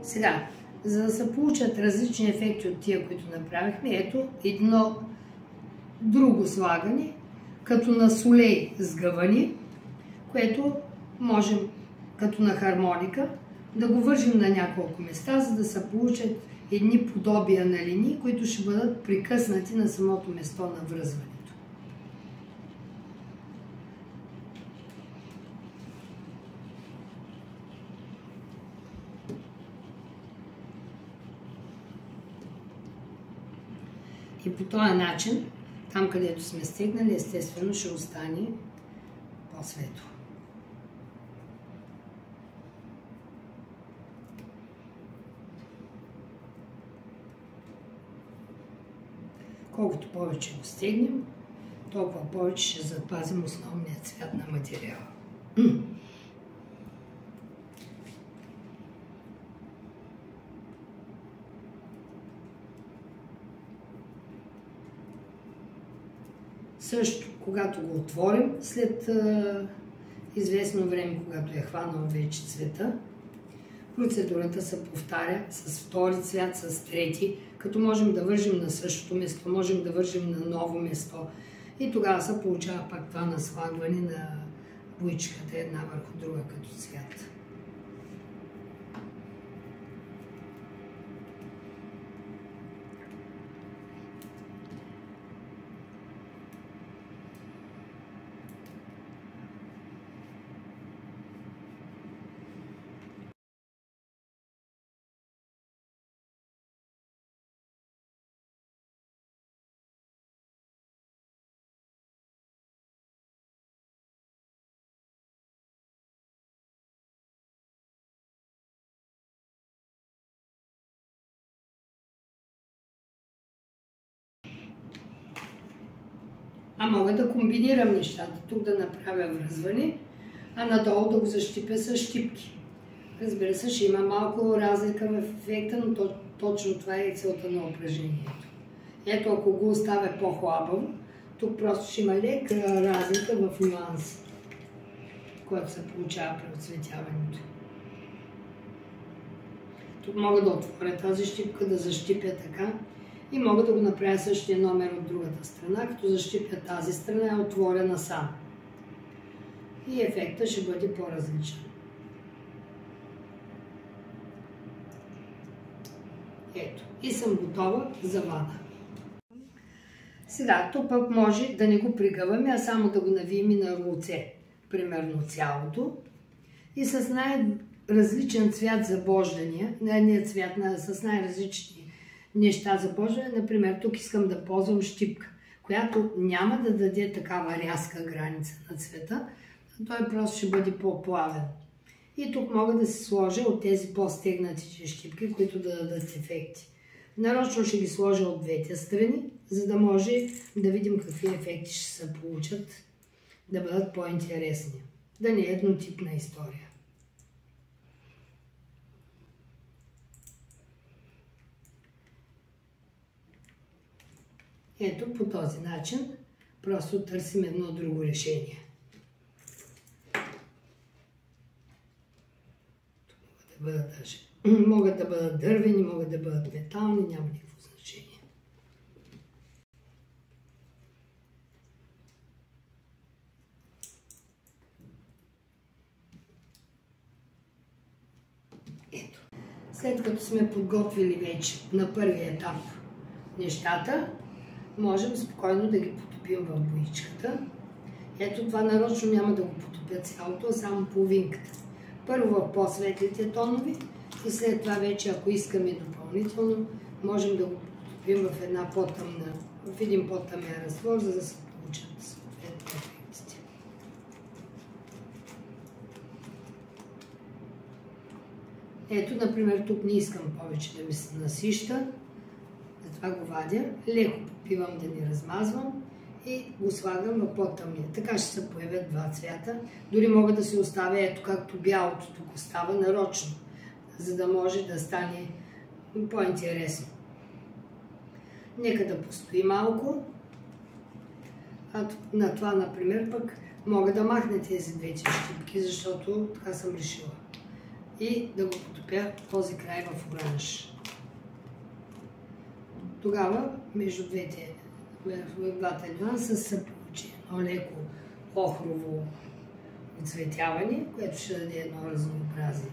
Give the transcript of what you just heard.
Сега, за да се получат различни ефекти от тия, които направихме, ето едно друго слагане, като на солей сгъвани, което можем, като на хармоника, да го вържим на няколко места, за да се получат едни подобия на линии, които ще бъдат прикъснати на самото место на връзването. И по този начин, там където сме стегнали, естествено ще остане по-светло. Колкото повече го стегнем, толкова повече ще запазим основния цвят на материала. Също, когато го отворим, след известно време, когато е хванал вече цвета, процедурата се повтаря с втори цвят, с трети, като можем да вържим на същото место, можем да вържим на ново место и тогава се получава пак това наслагване на боичката една върху друга като цвят. А мога да комбинирам нещата. Тук да направя връзване, а надолу да го защипя с щипки. Разбира се, ще има малко разлика в ефекта, но точно това е целта на упражнението. Ето, ако го оставя по-хлабаво, тук просто ще има лека разлика в нюанс, който се получава при оцветяването. Тук мога да отворя тази щипка, да защипя така. И мога да го направя същия номер от другата страна, като защипя тази страна е отворена сам. И ефектът ще бъде по-различен. Ето, и съм готова за вана. Сега, тук пък може да не го пригъваме, а само да го навием и на рулце. Примерно цялото. И с най-различен цвят за бождания, с най-различни неща за бождане. Например, тук искам да ползвам щипка, която няма да даде такава рязка граница на цвета, той просто ще бъде по-плавен. И тук мога да се сложа от тези по-стегнати щипки, които да дадат ефекти. Нарочно ще ги сложа от двете страни, за да може да видим какви ефекти ще се получат, да бъдат по-интересни. Да не е еднотипна история. Ето по този начин просто търсим едно друго решение. Могат да бъдат дървени, могат да бъдат метални, няма никакво значение. Ето. След като сме подготвили вече на първия етап нещата, можем спокойно да ги потопим в боичката. Ето това нарочно няма да го потопя цялото, а само половинката. Първо в по-светлите тонови и след това вече, ако искаме допълнително, можем да го потопим в един по-тъмен разтвор, за да се получат съответно ефектите. Ето, например, тук не искам повече да ми се насища. Затова го вадя, леко попивам да не размазвам и го слагам в по-тъмния. Така ще се появят два цвята. Дори мога да се оставя ето както бялото тук остава нарочно, за да може да стане по-интересно. Нека да постои малко. А на това, например, пък мога да махна тези двете щипки, защото така съм решила. и да го потопя този край в оранж. Тогава между двата нюанса се получи едно леко охрово оцветяване, което ще даде едно разнообразие.